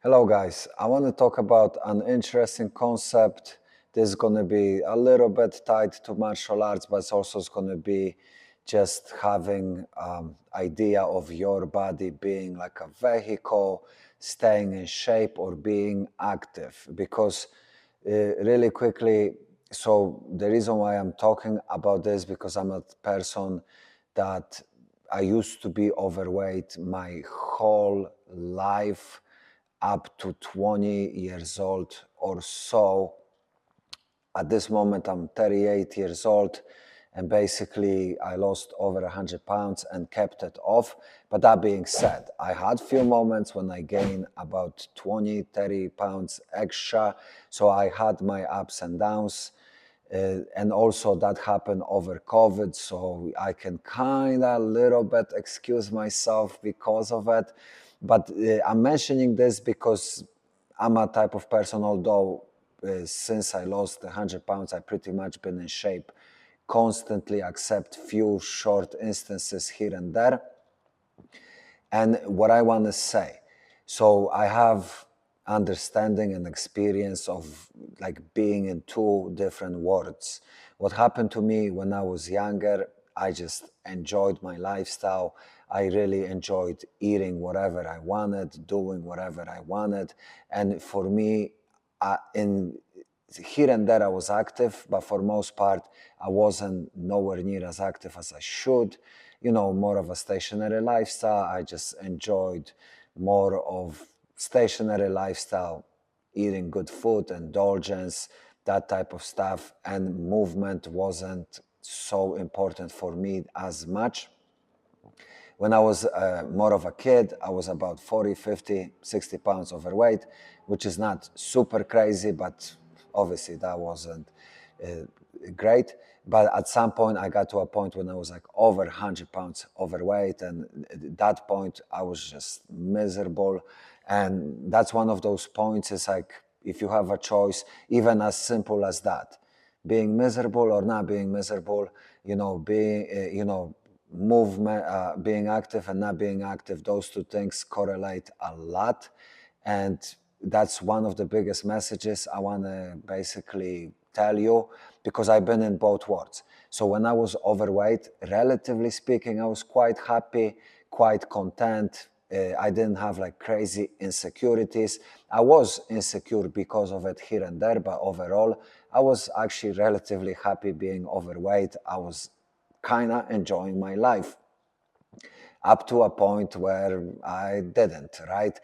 Hello, guys. I want to talk about an interesting concept. This is going to be a little bit tied to martial arts, but it's also going to be just having idea of your body being like a vehicle, staying in shape or being active. Because really quickly, so the reason why I'm talking about this because I'm a person that I used to be overweight my whole life up to 20 years old or so. At this moment, I'm 38 years old, and basically I lost over 100 pounds and kept it off. But that being said, I had few moments when I gained about 20, 30 pounds extra. So I had my ups and downs. And also that happened over COVID, so I can kind of a little bit excuse myself because of it. But I'm mentioning this because I'm a type of person, although since I lost 100 pounds, I've pretty much been in shape constantly, except few short instances here and there. And what I want to say, so I have understanding and experience of like being in two different worlds. What happened to me when I was younger, I just enjoyed my lifestyle. I really enjoyed eating whatever I wanted, doing whatever I wanted. And for me, in here and there I was active, but for most part I wasn't nowhere near as active as I should. More of a stationary lifestyle. I just enjoyed more of stationary lifestyle, eating good food, indulgence, that type of stuff, and movement wasn't so important for me as much. When I was more of a kid, I was about 40, 50, 60 pounds overweight, which is not super crazy, but obviously that wasn't great. But at some point, I got to a point when I was like over 100 pounds overweight. And at that point, I was just miserable. And that's one of those points, is like, if you have a choice, even as simple as that, being miserable or not being miserable, movement, being active and not being active, those two things correlate a lot. And that's one of the biggest messages I want to basically tell you, because I've been in both worlds. So when I was overweight, relatively speaking, I was quite happy, quite content. I didn't have like crazy insecurities. I was insecure because of it here and there, but overall, I was actually relatively happy being overweight. I was kind of enjoying my life up to a point where I didn't, right?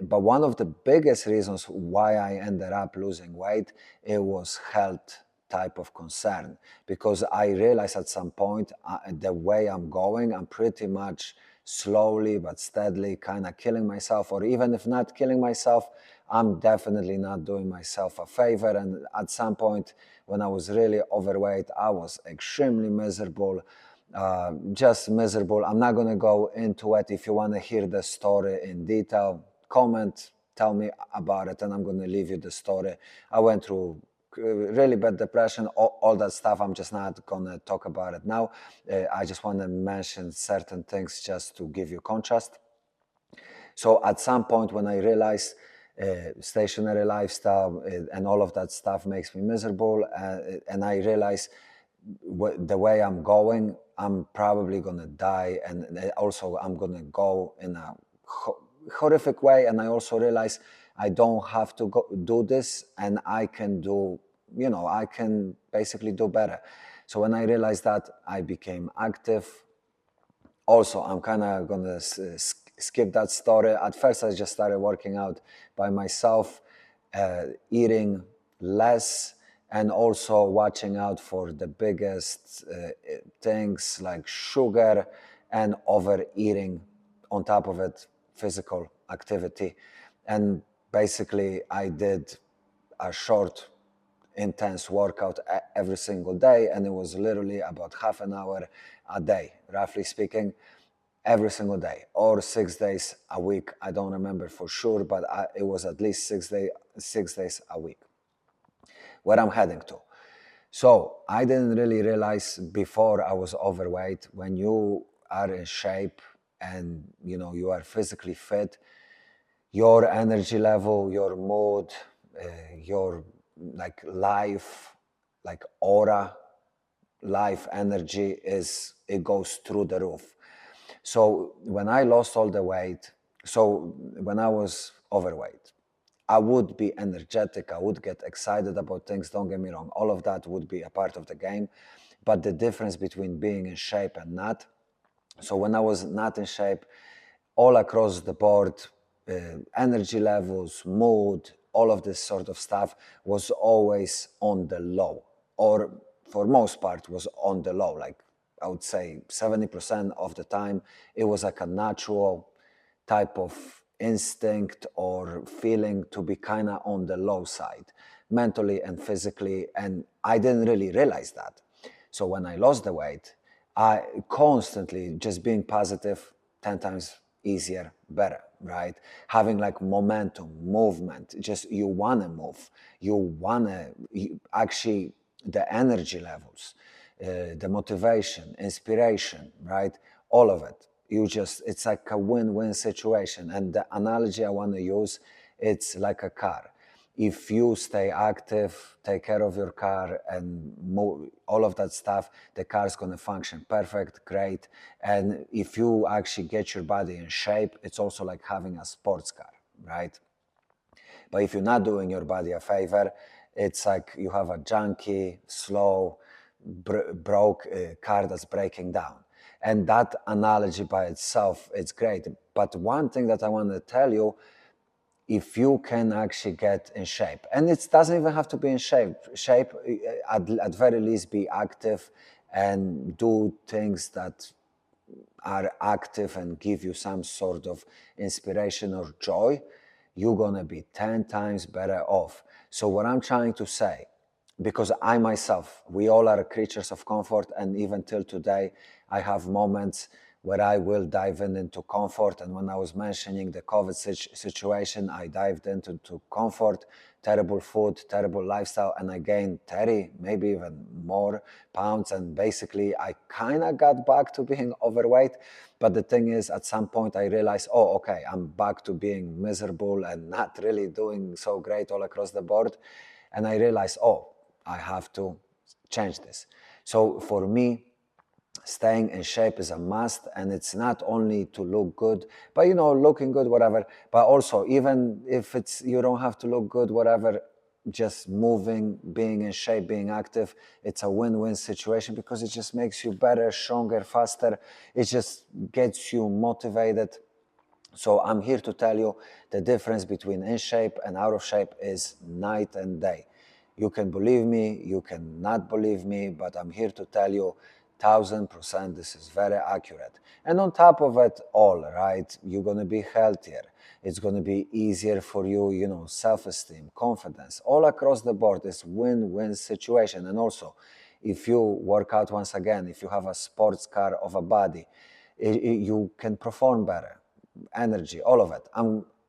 But one of the biggest reasons why I ended up losing weight, it was health type of concern, because I realized at some point the way I'm going, I'm pretty much slowly but steadily kind of killing myself, or even if not killing myself, I'm definitely not doing myself a favor. And at some point when I was really overweight, I was extremely miserable. Just miserable. I'm not going to go into it. If you want to hear the story in detail, comment, tell me about it, and I'm going to leave you the story. I went through really bad depression, all that stuff. I'm just not going to talk about it now. I just want to mention certain things just to give you contrast. So at some point when I realized stationary lifestyle and all of that stuff makes me miserable, and I realized the way I'm going, I'm probably going to die. And also I'm going to go in a horrific way. And I also realize I don't have to do this, and I can do, I can basically do better. So when I realized that, I became active. Also, I'm kind of going to skip that story. At first, I just started working out by myself, eating less, and also watching out for the biggest things like sugar and overeating. On top of it, physical activity. And basically, I did a short intense workout every single day, and it was literally about half an hour a day, roughly speaking, every single day, or 6 days a week. I don't remember for sure, but it was at least 6 days a week. Where I'm heading to. So I didn't really realize before I was overweight, when you are in shape and you are physically fit, your energy level, your mood, your like life, like aura, life energy it goes through the roof. So when I lost all the weight, so when I was overweight, I would be energetic, I would get excited about things, don't get me wrong, all of that would be a part of the game. But the difference between being in shape and not, so when I was not in shape, all across the board, energy levels, mood, all of this sort of stuff was always on the low, or for most part was on the low. Like I would say 70% of the time, it was like a natural type of instinct or feeling to be kind of on the low side, mentally and physically. And I didn't really realize that. So when I lost the weight, I constantly just being positive, 10 times easier, better, right? Having like momentum, movement, just you want to move. You want to actually, the energy levels, the motivation, inspiration, right? All of it. It's like a win-win situation. And the analogy I want to use, it's like a car. If you stay active, take care of your car and move, all of that stuff, the car is going to function perfect, great. And if you actually get your body in shape, it's also like having a sports car, right? But if you're not doing your body a favor, it's like you have a junky, slow, broke car that's breaking down. And that analogy by itself, it's great. But one thing that I want to tell you, if you can actually get in shape, and it doesn't even have to be in shape, at very least be active and do things that are active and give you some sort of inspiration or joy, you're gonna be 10 times better off. So what I'm trying to say, because I myself, we all are creatures of comfort, and even till today, I have moments where I will dive into comfort. And when I was mentioning the COVID situation, I dived into comfort, terrible food, terrible lifestyle, and I gained 30, maybe even more pounds. And basically, I kind of got back to being overweight. But the thing is, at some point, I realized, oh, okay, I'm back to being miserable and not really doing so great all across the board. And I realized, oh, I have to change this. So for me, staying in shape is a must, and it's not only to look good, but looking good, whatever, but also even if it's you don't have to look good, whatever, just moving, being in shape, being active, it's a win-win situation because it just makes you better, stronger, faster. It just gets you motivated. So I'm here to tell you the difference between in shape and out of shape is night and day. You can believe me, you can not believe me, but I'm here to tell you 1000% this is very accurate. And on top of it all, right, you're going to be healthier. It's going to be easier for you, self-esteem, confidence, all across the board. It's win-win situation. And also, if you work out once again, if you have a sports car of a body, you can perform better, energy, all of it.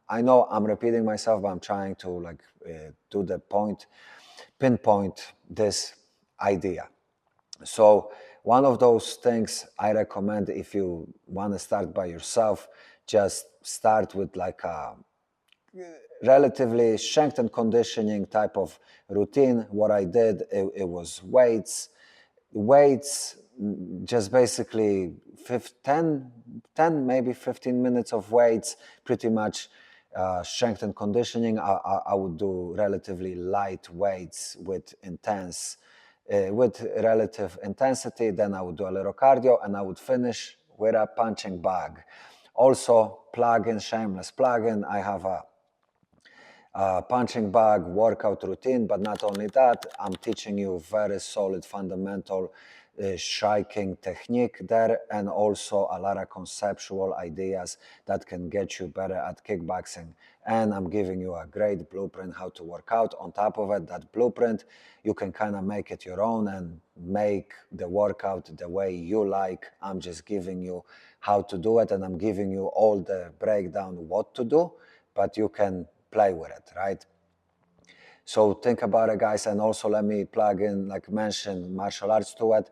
I know I'm repeating myself, but I'm trying to do the pinpoint this idea. So one of those things I recommend, if you want to start by yourself, just start with like a relatively strength and conditioning type of routine. What I did, it was weights, just basically 10, maybe 15 minutes of weights, pretty much strength and conditioning. I would do relatively light weights with with relative intensity. Then I would do a little cardio, and I would finish with a punching bag. Also, plug-in, shameless plug-in, I have a punching bag workout routine, but not only that, I'm teaching you very solid fundamental striking technique there, and also a lot of conceptual ideas that can get you better at kickboxing. And I'm giving you a great blueprint how to work out. On top of it, that blueprint, you can kind of make it your own and make the workout the way you like. I'm just giving you how to do it, and I'm giving you all the breakdown what to do, but you can play with it, right? So think about it, guys, and also let me plug in, like mention martial arts to it.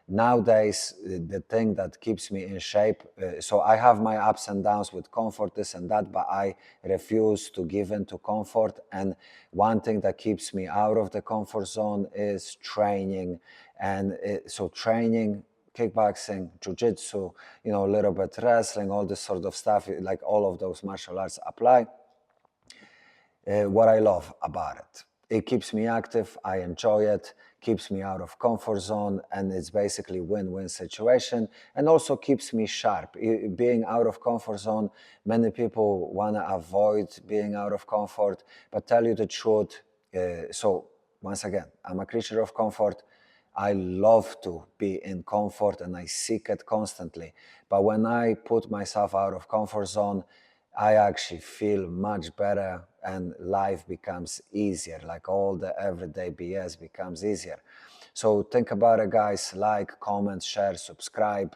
Nowadays, the thing that keeps me in shape, so I have my ups and downs with comfort, this and that, but I refuse to give in to comfort. And one thing that keeps me out of the comfort zone is training. And so training, kickboxing, jiu-jitsu, a little bit wrestling, all this sort of stuff, like all of those martial arts apply. What I love about it. It keeps me active, I enjoy it, keeps me out of comfort zone, and it's basically win-win situation, and also keeps me sharp. Being out of comfort zone, many people want to avoid being out of comfort, but tell you the truth, so once again, I'm a creature of comfort. I love to be in comfort and I seek it constantly. But when I put myself out of comfort zone, I actually feel much better and life becomes easier. Like all the everyday BS becomes easier. So think about it, guys. Like, comment, share, subscribe.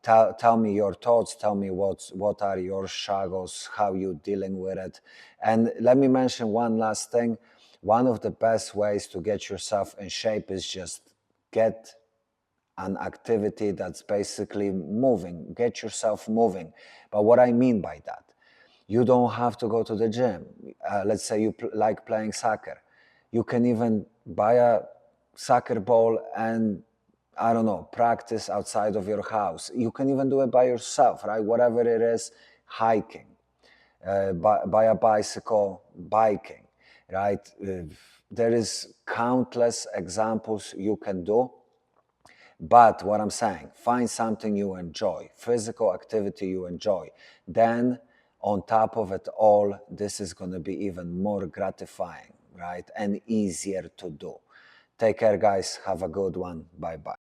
Tell me your thoughts. Tell me what are your struggles, how you dealing with it. And let me mention one last thing. One of the best ways to get yourself in shape is just get an activity that's basically moving. Get yourself moving. But what I mean by that, you don't have to go to the gym. Let's say you like playing soccer. You can even buy a soccer ball and, I don't know, practice outside of your house. You can even do it by yourself, right? Whatever it is, hiking, buy a bicycle, biking, right? There is countless examples you can do. But what I'm saying, find something you enjoy, physical activity you enjoy. Then, on top of it all, this is going to be even more gratifying, right? And easier to do. Take care, guys. Have a good one. Bye bye.